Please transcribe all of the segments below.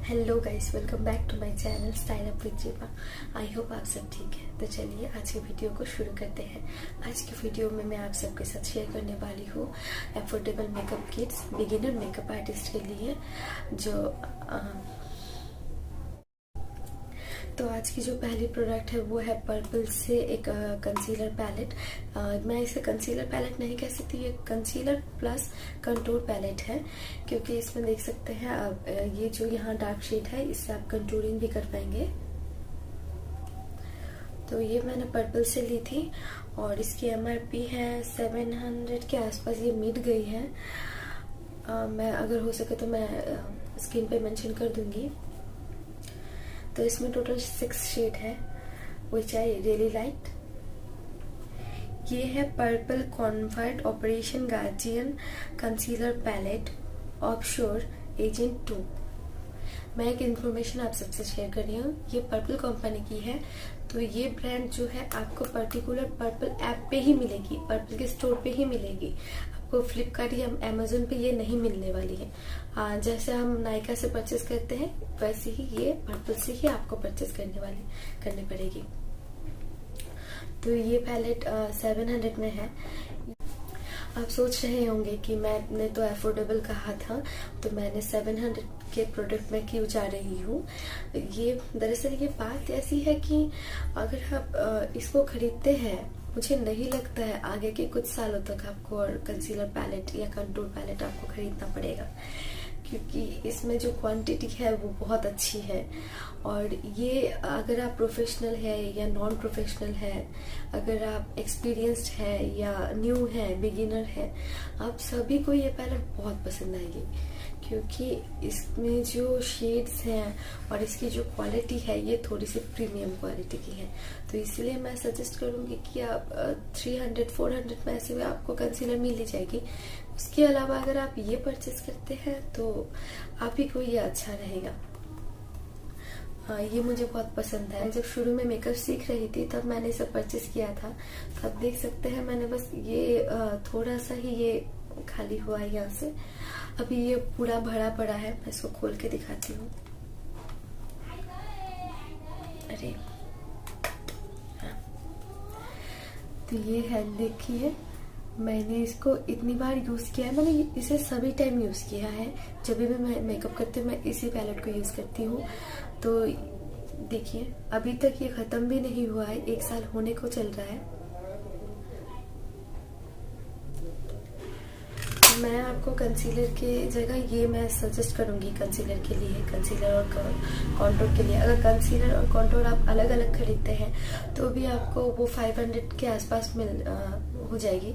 Hello guys, welcome back to my channel style up with Jiva. I hope आप सब ठीक है। तो चलिए आज की वीडियो को शुरू करते हैं। आज की वीडियो में मैं आप सबके साथ शेयर करने वाली हूँ affordable makeup kits beginner makeup artist के लिए। तो आज की जो पहली प्रोडक्ट है वो है पर्पल से एक कंसीलर पैलेट। मैं इसे कंसीलर पैलेट नहीं कह सकती, ये कंसीलर प्लस कंटूर पैलेट है, क्योंकि इसमें देख सकते हैं आप ये जो यहाँ डार्क शेड है इससे आप कंटूरिंग भी कर पाएंगे। तो ये मैंने पर्पल से ली थी और इसकी MRP है 700 के आसपास। ये मिट गई है। मैं अगर हो सके तो मैं स्क्रीन पे मेंशन कर दूंगी। तो इसमें टोटल 6 शेड है विच आई रियली लाइक। ये है purple comfort operation guardian concealer palette offshore agent 2। मैं एक इन्फॉर्मेशन आप सबसे शेयर कर रही हूँ। ये पर्पल कंपनी की है। तो ये ब्रांड जो है आपको पर्टिकुलर पर्पल ऐप पे ही मिलेगी, पर्पल के स्टोर पे ही मिलेगी। आपको फ्लिपकार्ट या अमेजोन पे ये नहीं मिलने वाली है। जैसे हम नायका से परचेस करते हैं वैसे ही ये पर्पल से ही आपको परचेस करनी पड़ेगी। तो ये पैलेट 700 में है। आप सोच रहे होंगे कि मैंने तो अफोर्डेबल कहा था, तो मैंने 700 के प्रोडक्ट में क्यों जा रही हूँ। ये दरअसल ये बात ऐसी है कि अगर आप इसको खरीदते हैं, मुझे नहीं लगता है आगे के कुछ सालों तक आपको और कंसीलर पैलेट या कंटूर पैलेट आपको खरीदना पड़ेगा, क्योंकि इसमें जो क्वांटिटी है वो बहुत अच्छी है। और ये अगर आप प्रोफेशनल है या नॉन प्रोफेशनल है, अगर आप एक्सपीरियंस्ड है या न्यू है, बिगिनर है, आप सभी को ये पैलेट बहुत पसंद आएगी, क्योंकि इसमें जो शेड्स हैं और इसकी जो क्वालिटी है ये थोड़ी सी प्रीमियम क्वालिटी की है। तो इसलिए मैं सजेस्ट करूंगी कि आप 300-400 में ऐसे में आपको कंसीलर मिल ही जाएगी। उसके अलावा अगर आप ये परचेस करते हैं तो आप ही को ये अच्छा रहेगा। ये मुझे बहुत पसंद है। जब शुरू में मेकअप सीख रही थी तब मैंने इसे परचेस किया था। तो आप देख सकते हैं मैंने बस ये थोड़ा सा ही ये खाली हुआ है यहाँ से। अभी ये पूरा भरा पड़ा है। मैं इसको खोल के दिखाती हूँ। अरे हाँ। तो ये है, देखिए मैंने इसको इतनी बार यूज किया है। मैंने इसे सभी टाइम यूज किया है। जब भी मैं मेकअप करती हूँ मैं इसी पैलेट को यूज करती हूँ। तो देखिए अभी तक ये खत्म भी नहीं हुआ है, 1 साल होने को चल रहा है। मैं आपको कंसीलर के जगह ये मैं सजेस्ट करूंगी कंसीलर के लिए, कंसीलर और कॉन्टोर के लिए। अगर कंसीलर और कॉन्टोर आप अलग अलग खरीदते हैं तो भी आपको वो 500 के आसपास हो जाएगी।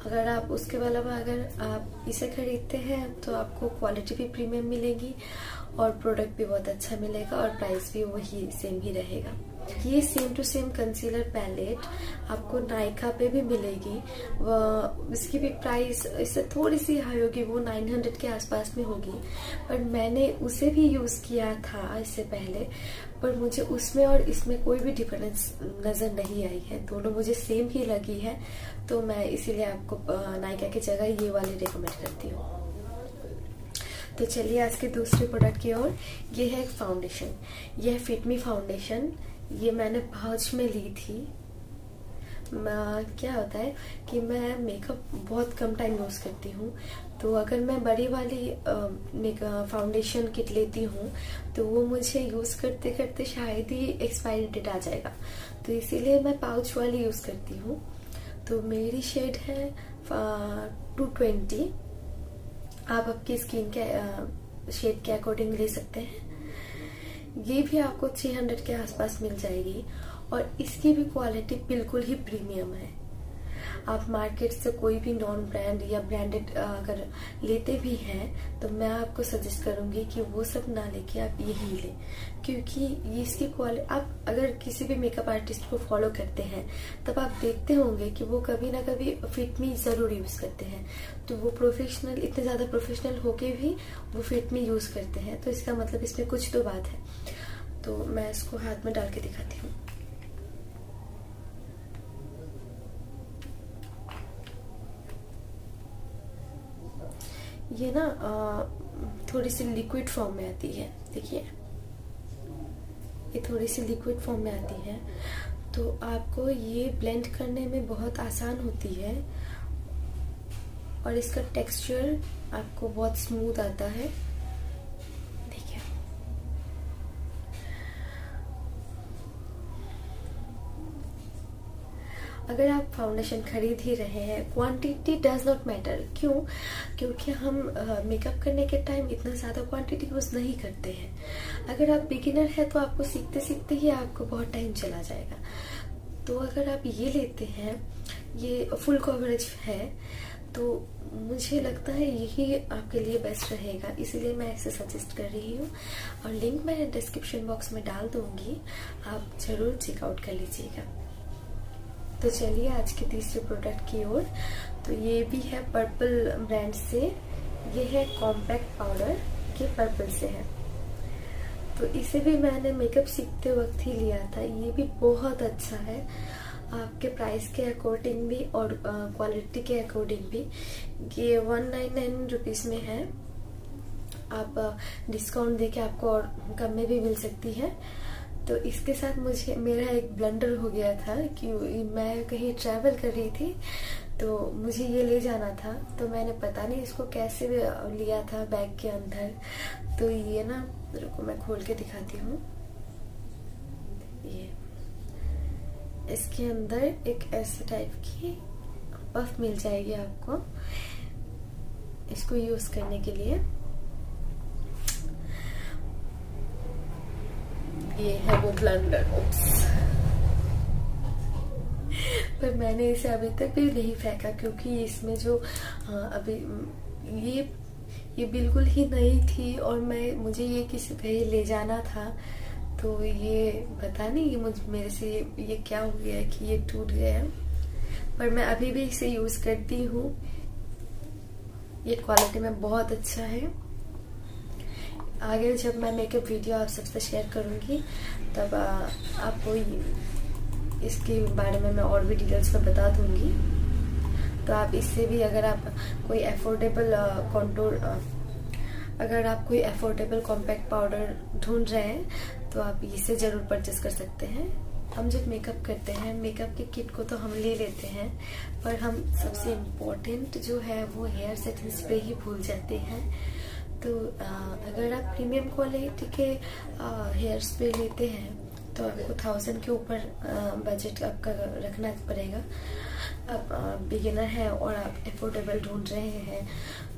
अगर आप उसके अलावा अगर आप इसे खरीदते हैं तो आपको क्वालिटी भी प्रीमियम मिलेगी और प्रोडक्ट भी बहुत अच्छा मिलेगा और प्राइस भी वही सेम ही रहेगा। ये same to same concealer palette आपको नायका पे भी मिलेगी। इसकी भी प्राइस इससे थोड़ी सी हाई होगी, वो 900 के आसपास में होगी। पर मैंने उसे भी यूज किया था इससे पहले, पर मुझे उसमें और इसमें कोई भी डिफरेंस नजर नहीं आई है। दोनों मुझे सेम ही लगी है। तो मैं इसीलिए आपको नायका की जगह ये वाली रिकमेंड करती हूँ। तो चलिए आज के दूसरे प्रोडक्ट की ओर। ये है एक फाउंडेशन। ये है फिट मी फाउंडेशन। ये मैंने पाउच में ली थी। क्या होता है कि मैं मेकअप बहुत कम टाइम यूज करती हूँ, तो अगर मैं बड़ी वाली फाउंडेशन किट लेती हूँ तो वो मुझे यूज करते करते शायद ही एक्सपायरी डेट आ जाएगा। तो इसीलिए मैं पाउच वाली यूज करती हूँ। तो मेरी शेड है 220। आप आपकी स्किन के शेड के अकॉर्डिंग ले सकते हैं। ये भी आपको 300 के आसपास मिल जाएगी और इसकी भी क्वालिटी बिल्कुल ही प्रीमियम है। आप मार्केट से कोई भी नॉन ब्रांड या ब्रांडेड अगर लेते भी हैं तो मैं आपको सजेस्ट करूंगी कि वो सब ना लेके आप यही लें, क्योंकि ये इसकी क्वालिटी, आप अगर किसी भी मेकअप आर्टिस्ट को फॉलो करते हैं तब आप देखते होंगे कि वो कभी ना कभी फिट मी जरूर यूज करते हैं। तो वो प्रोफेशनल, इतने ज्यादा प्रोफेशनल होके भी वो फिट मी यूज करते हैं। तो इसका मतलब इसमें कुछ तो बात है। तो मैं इसको हाथ में डाल के दिखाती हूँ। ये ना थोड़ी सी लिक्विड फॉर्म में आती है। देखिए ये थोड़ी सी लिक्विड फॉर्म में आती है, तो आपको ये ब्लेंड करने में बहुत आसान होती है और इसका टेक्सचर आपको बहुत स्मूथ आता है। देखिए अगर आप फाउंडेशन खरीद ही रहे हैं, क्वांटिटी डज नॉट मैटर। क्यों? क्योंकि हम मेकअप करने के टाइम इतना ज़्यादा क्वांटिटी यूज नहीं करते हैं। अगर आप बिगिनर है तो आपको सीखते सीखते ही आपको बहुत टाइम चला जाएगा। तो अगर आप ये लेते हैं, ये फुल कवरेज है, तो मुझे लगता है यही आपके लिए बेस्ट रहेगा, इसीलिए मैं इसे सजेस्ट कर रही हूँ। और लिंक मैं डिस्क्रिप्शन बॉक्स में डाल दूंगी, आप जरूर चेकआउट कर लीजिएगा। तो चलिए आज के तीसरे प्रोडक्ट की ओर। तो ये भी है पर्पल ब्रांड से, ये है कॉम्पैक्ट पाउडर, ये पर्पल से है। तो इसे भी मैंने मेकअप सीखते वक्त ही लिया था। ये भी बहुत अच्छा है, आपके प्राइस के अकॉर्डिंग भी और क्वालिटी के अकॉर्डिंग भी। ये 199 रुपीज में है, आप डिस्काउंट देके आपको और कम में भी मिल सकती है। तो इसके साथ मुझे मेरा एक ब्लंडर हो गया था कि मैं कहीं ट्रैवल कर रही थी, तो मुझे ये ले जाना था, तो मैंने पता नहीं इसको कैसे लिया था बैग के अंदर। तो ये ना, रुको मैं खोल के दिखाती हूँ। ये इसके अंदर एक ऐसे टाइप की पफ मिल जाएगी आपको इसको यूज करने के लिए। ये है वो ब्लेंडर। पर मैंने इसे अभी तक भी नहीं फेंका, क्योंकि इसमें जो अभी ये बिल्कुल ही नई थी और मुझे ये किसी कहीं ले जाना था। तो ये पता नहीं ये मेरे से ये क्या हो गया कि ये टूट गया, पर मैं अभी भी इसे यूज करती हूँ। ये क्वालिटी में बहुत अच्छा है। आगे जब मैं मेकअप वीडियो आप सबसे शेयर करूंगी, तब आपको इसके बारे में मैं और भी डिटेल्स में बता दूंगी। तो आप इससे भी अगर आप कोई अफोर्डेबल कॉम्पैक्ट पाउडर ढूंढ रहे हैं, तो आप इसे जरूर परचेस कर सकते हैं। हम जब मेकअप करते हैं, मेकअप के किट को तो हम ले लेते हैं, पर हम सबसे इम्पोर्टेंट जो है वो हेयर सेटिंग स्प्रे ही भूल जाते हैं। तो अगर आप प्रीमियम क्वालिटी के हेयर स्प्रे लेते हैं, तो आपको 1000 के ऊपर बजट आपका रखना पड़ेगा। आप बिगिनर है और आप अफोर्डेबल ढूंढ रहे हैं,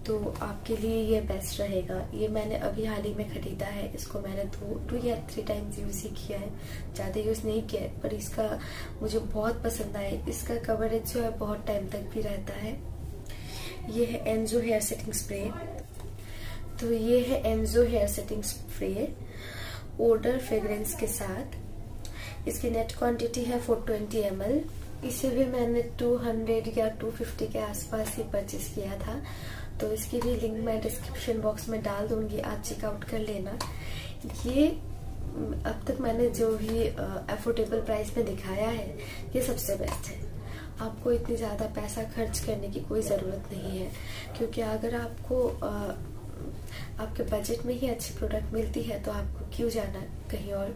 तो आपके लिए ये बेस्ट रहेगा। ये मैंने अभी हाल ही में खरीदा है। इसको मैंने 2 या 3 टाइम्स यूज ही किया है, ज़्यादा यूज नहीं किया है, पर इसका मुझे बहुत पसंद आया। इसका कवरेज जो है बहुत टाइम तक भी रहता है। ये है एनजो हेयर सेटिंग स्प्रे। तो ये है Enzo hair setting spray odour fragrance के साथ। इसकी नेट क्वांटिटी है 420 ml। इसे भी मैंने 200 या 250 के आसपास ही परचेस किया था। तो इसकी भी लिंक मैं डिस्क्रिप्शन बॉक्स में डाल दूंगी, आप चेकआउट कर लेना। ये अब तक मैंने जो भी अफोर्डेबल प्राइस में दिखाया है, ये सबसे बेस्ट है। आपको इतनी ज़्यादा पैसा खर्च करने की कोई ज़रूरत नहीं है, क्योंकि अगर आपको आपके बजट में ही अच्छी प्रोडक्ट मिलती है, तो आपको क्यों जाना कहीं और।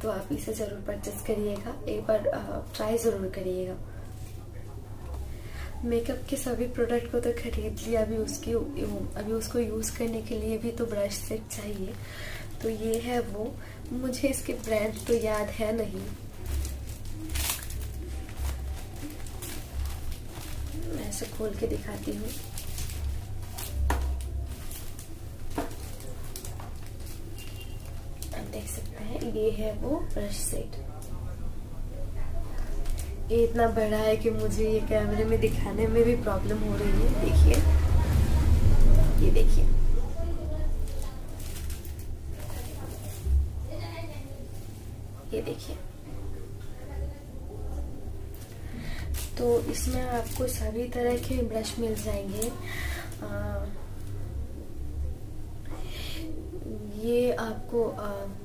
तो आप इसे जरूर परचेस करिएगा, एक बार ट्राई जरूर करिएगा। मेकअप के सभी प्रोडक्ट को तो खरीद लिया, अभी उसको यूज करने के लिए भी तो ब्रश सेट चाहिए। तो ये है वो, मुझे इसके ब्रांड तो याद है नहीं। मैं इसे खोल के दिखाती हूँ। देख सकते हैं, ये है वो ब्रश सेट। ये इतना बड़ा है कि मुझे ये कैमरे में दिखाने में भी प्रॉब्लम हो रही है। देखिए, ये देखिए, ये देखिए। तो इसमें आपको सभी तरह के ब्रश मिल जाएंगे। ये आपको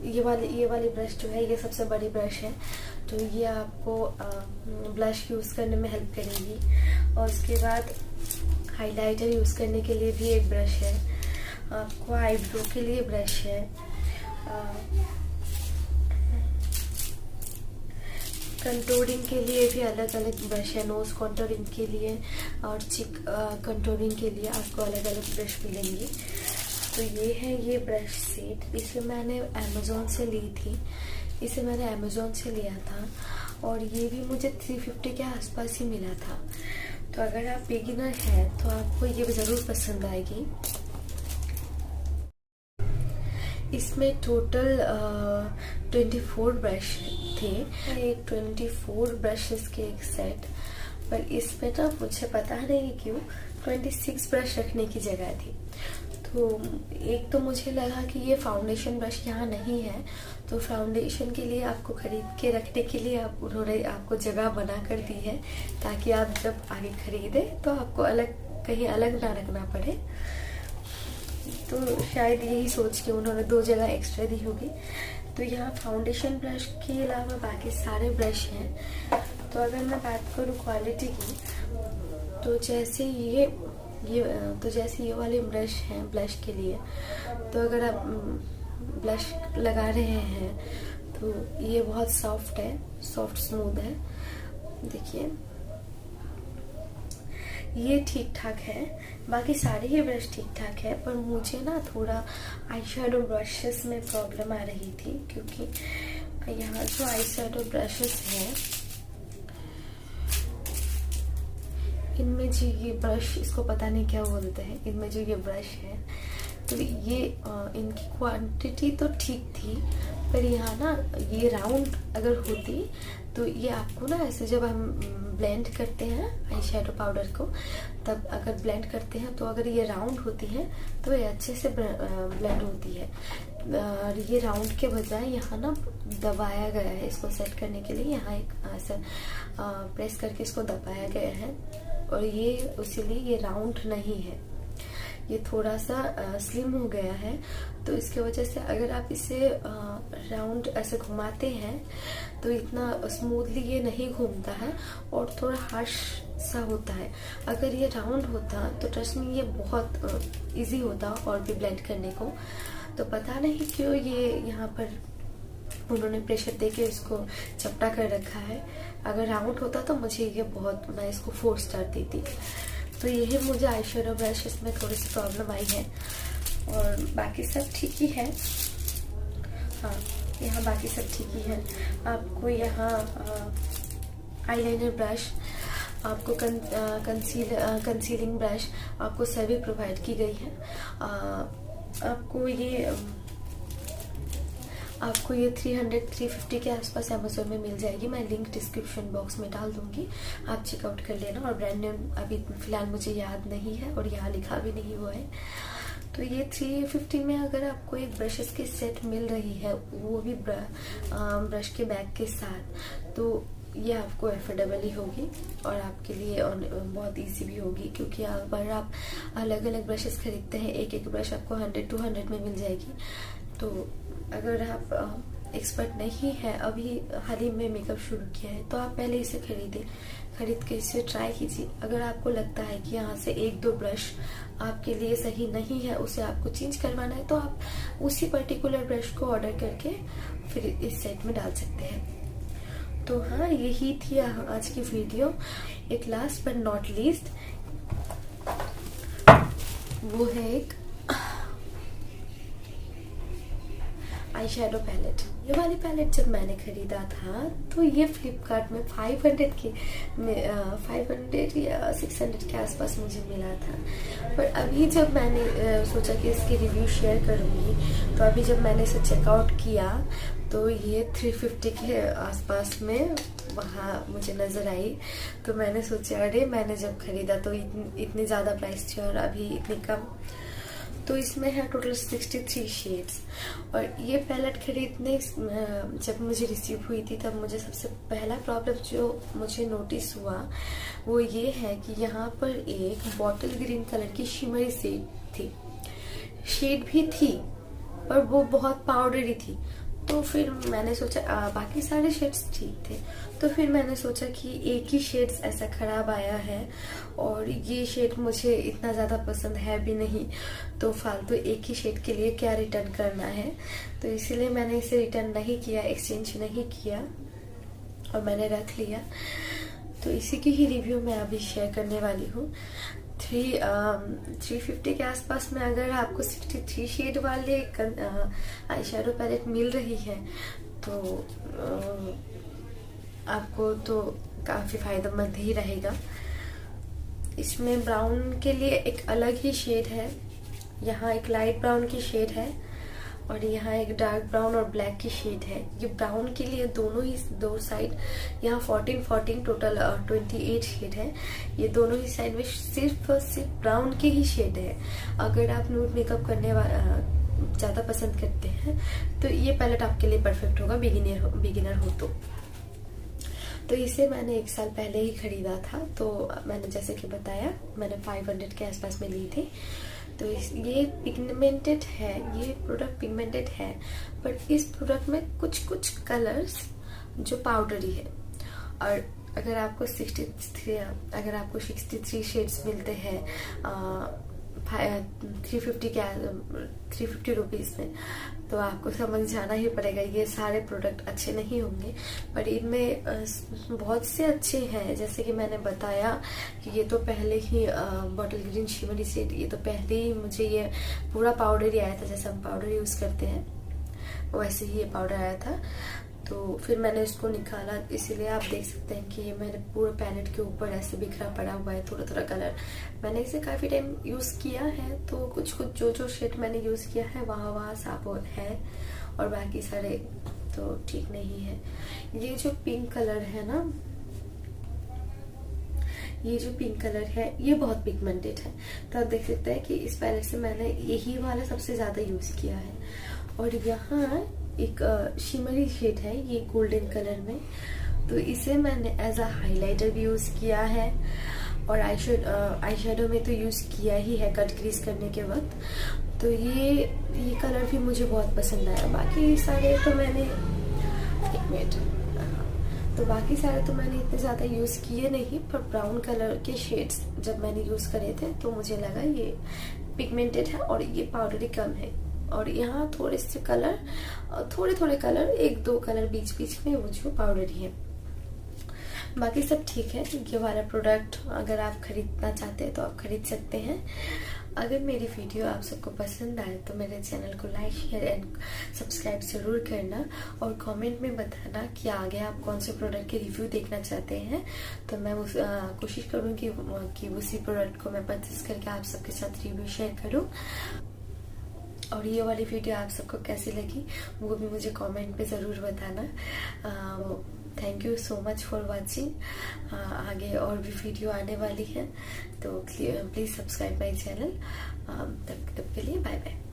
ये वाली ब्रश जो है, ये सबसे बड़ी ब्रश है, तो ये आपको ब्लश यूज करने में हेल्प करेगी। और उसके बाद हाइलाइटर यूज करने के लिए भी एक ब्रश है। आपको आईब्रो के लिए ब्रश है, कंटूरिंग के लिए भी अलग अलग ब्रश है, नोज कंटूरिंग के लिए और चिक कंटूरिंग के लिए आपको अलग अलग ब्रश मिलेंगे। तो ये है ये ब्रश सेट, इसे मैंने अमेज़ॉन से ली थी, इसे मैंने अमेज़ॉन से लिया था और ये भी मुझे 350 के आसपास ही मिला था। तो अगर आप बिगिनर हैं तो आपको ये ज़रूर पसंद आएगी। इसमें टोटल 24 ब्रश थे, ये 24 ब्रशेस के एक सेट, पर इसमें ना मुझे पता नहीं क्यों 26 ब्रश रखने की जगह थी। तो एक तो मुझे लगा कि ये फाउंडेशन ब्रश यहाँ नहीं है, तो फाउंडेशन के लिए आपको खरीद के रखने के लिए उन्होंने आपको जगह बना कर दी है, ताकि आप जब आगे खरीदे तो आपको कहीं अलग ना रखना पड़े। तो शायद यही सोच के उन्होंने 2 जगह एक्स्ट्रा दी होगी। तो यहाँ फाउंडेशन ब्रश के अलावा बाकी सारे ब्रश हैं। तो अगर मैं बात करूँ क्वालिटी की, तो जैसे ये वाले ब्रश हैं ब्लश के लिए, तो अगर आप ब्लश लगा रहे हैं तो ये बहुत सॉफ्ट है, सॉफ्ट स्मूथ है। देखिए ये ठीक ठाक है, बाकी सारे ही ब्रश ठीक ठाक है, पर मुझे ना थोड़ा आई शेडो ब्रशेस में प्रॉब्लम आ रही थी, क्योंकि यहाँ जो आई शेडो ब्रशेस हैं इनमें जो ये ब्रश, इसको पता नहीं क्या बोलते हैं, इनमें जो ये ब्रश है तो ये इनकी क्वांटिटी तो ठीक थी, पर यहाँ ना ये राउंड अगर होती तो ये आपको ना ऐसे जब हम ब्लेंड करते हैं आई शेडो पाउडर को, तब अगर ब्लेंड करते हैं तो अगर ये राउंड होती है तो ये अच्छे से ब्लेंड होती है। और ये राउंड के बजाय यहाँ ना दबाया गया है, इसको सेट करने के लिए यहाँ एक ऐसा प्रेस करके इसको दबाया गया है, और ये इसीलिए ये राउंड नहीं है, ये थोड़ा सा स्लिम हो गया है। तो इसके वजह से अगर आप इसे राउंड ऐसे घुमाते हैं तो इतना स्मूथली ये नहीं घूमता है और थोड़ा हार्श सा होता है। अगर ये राउंड होता तो ट्रस्ट में ये बहुत इजी होता और भी ब्लेंड करने को। तो पता नहीं क्यों ये यहाँ पर उन्होंने प्रेशर देके इसको चपटा कर रखा है। अगर राउंड होता तो मुझे ये बहुत, मैं इसको 4 स्टार देती। तो यही मुझे आई शेडो ब्रश इसमें थोड़ी सी प्रॉब्लम आई है, और बाकी सब ठीक ही है। हाँ, यहाँ बाकी सब ठीक ही है। आपको यहाँ आईलाइनर ब्रश, आपको कंसीलिंग ब्रश आपको सभी प्रोवाइड की गई है। आपको ये 300-350 के आसपास अमेज़ॉन में मिल जाएगी। मैं लिंक डिस्क्रिप्शन बॉक्स में डाल दूंगी, आप चेकआउट कर लेना। और ब्रांड नेम अभी फिलहाल मुझे याद नहीं है और यहाँ लिखा भी नहीं हुआ है। तो ये 350 में अगर आपको एक ब्रशेस की सेट मिल रही है, वो भी ब्रश के बैग के साथ, तो ये आपको एफोर्डेबल ही होगी और आपके लिए बहुत इजी भी होगी, क्योंकि अगर आप अलग अलग ब्रशेस खरीदते हैं, एक एक ब्रश आपको 100-200 में मिल जाएगी। तो अगर आप एक्सपर्ट नहीं है, अभी हाल ही में मेकअप शुरू किया है, तो आप पहले इसे खरीद के इसे ट्राई कीजिए। अगर आपको लगता है कि यहाँ से 1-2 ब्रश आपके लिए सही नहीं है, उसे आपको चेंज करवाना है, तो आप उसी पर्टिकुलर ब्रश को ऑर्डर करके फिर इस सेट में डाल सकते हैं। तो हाँ, यही थी आज की वीडियो। एक लास्ट बट नॉट लीस्ट, वो है एक आई शेडो पैलेट। ये वाली पैलेट जब मैंने खरीदा था तो ये फ्लिपकार्ट में 500 या 600 के आसपास मुझे मिला था। पर अभी जब मैंने सोचा कि इसके रिव्यू शेयर करूंगी, तो अभी जब मैंने इसे चेकआउट किया तो ये 350 के आसपास में वहाँ मुझे नज़र आई। तो मैंने सोचा, अरे मैंने जब खरीदा तो इतनी ज़्यादा प्राइस थी और अभी इतनी कम। तो इसमें है टोटल 63 शेड्स। और ये पैलेट खरीदने जब मुझे रिसीव हुई थी, तब मुझे सबसे पहला प्रॉब्लम जो मुझे नोटिस हुआ वो ये है कि यहाँ पर एक बॉटल ग्रीन कलर की शिमरी शेड भी थी, पर वो बहुत पाउडरी थी। तो फिर मैंने सोचा बाकी सारे शेड्स ठीक थे, तो फिर मैंने सोचा कि एक ही शेड्स ऐसा खराब आया है और ये शेड मुझे इतना ज़्यादा पसंद है भी नहीं, तो फालतू एक ही शेड के लिए क्या रिटर्न करना है। तो इसीलिए मैंने इसे रिटर्न नहीं किया, एक्सचेंज नहीं किया और मैंने रख लिया। तो इसी की ही रिव्यू मैं अभी शेयर करने वाली हूँ। 350 के आसपास में अगर आपको 63 शेड वाले आई शेडो पैलेट मिल रही है तो आपको तो काफ़ी फायदेमंद ही रहेगा। इसमें ब्राउन के लिए एक अलग ही शेड है, यहाँ एक लाइट ब्राउन की शेड है और यहाँ एक डार्क ब्राउन और ब्लैक की शेड है। ये ब्राउन के लिए दोनों ही दो साइड, यहाँ 14 टोटल 28 शेड है। ये दोनों ही साइड में सिर्फ ब्राउन के ही शेड है। अगर आप न्यूड मेकअप करने वाला ज़्यादा पसंद करते हैं तो ये पैलेट आपके लिए परफेक्ट होगा, बिगिनर हो तो इसे मैंने 1 साल पहले ही खरीदा था। तो मैंने जैसे कि बताया मैंने 500 के आसपास में ली थी। तो ये पिगमेंटेड है, ये प्रोडक्ट पिगमेंटेड है, बट इस प्रोडक्ट में कुछ कुछ कलर्स जो पाउडरी है। और अगर आपको 63 शेड्स मिलते हैं 350 रुपीज़ में, तो आपको समझ जाना ही पड़ेगा ये सारे प्रोडक्ट अच्छे नहीं होंगे। पर इनमें बहुत से अच्छे हैं, जैसे कि मैंने बताया कि ये तो पहले ही बॉटल ग्रीन शिमरी शेड, ये तो पहले ही मुझे ये पूरा पाउडर ही आया था, जैसे हम पाउडर यूज़ करते हैं वैसे ही ये पाउडर आया था। तो फिर मैंने इसको निकाला, इसीलिए आप देख सकते हैं कि ये मेरे पूरे पैलेट के ऊपर ऐसे बिखरा पड़ा हुआ है थोड़ा थोड़ा कलर। मैंने इसे काफ़ी टाइम यूज़ किया है, तो कुछ कुछ जो शेड मैंने यूज़ किया है वहाँ साफ है और बाकी सारे तो ठीक नहीं है। ये जो पिंक कलर है ना, ये जो पिंक कलर है ये बहुत पिगमेंटेड है। तो आप देख सकते हैं कि इस पैलेट से मैंने यही वाला सबसे ज़्यादा यूज़ किया है। और यहाँ एक शिमरी शेड है ये गोल्डन कलर में, तो इसे मैंने एज अ हाइलाइटर भी यूज़ किया है और आई शेडो में तो यूज़ किया ही है कट क्रीज करने के वक्त। तो ये कलर भी मुझे बहुत पसंद आया। बाकी सारे तो मैंने बाकी सारे तो मैंने इतने ज़्यादा यूज़ किए नहीं, पर ब्राउन कलर के शेड्स जब मैंने यूज़ करे थे तो मुझे लगा ये पिगमेंटेड है और ये पाउडरी कम है। और यहाँ थोड़े थोड़े कलर 1-2 कलर बीच बीच में वो जो पाउडरी है, बाकी सब ठीक है। ये वाला प्रोडक्ट अगर आप खरीदना चाहते हैं तो आप खरीद सकते हैं। अगर मेरी वीडियो आप सबको पसंद आए तो मेरे चैनल को लाइक शेयर एंड सब्सक्राइब जरूर करना और कमेंट में बताना कि आगे आप कौन से प्रोडक्ट के रिव्यू देखना चाहते हैं। तो मैं कोशिश करूँगी कि उसी प्रोडक्ट को मैं परचेस करके आप सबके साथ रिव्यू शेयर करूँ। और ये वाली वीडियो आप सबको कैसी लगी वो भी मुझे कमेंट में ज़रूर बताना। Thank you so much for watching. आगे और भी वीडियो आने वाली है, तो प्लीज़ सब्सक्राइब माई चैनल। तब के लिए बाय बाय।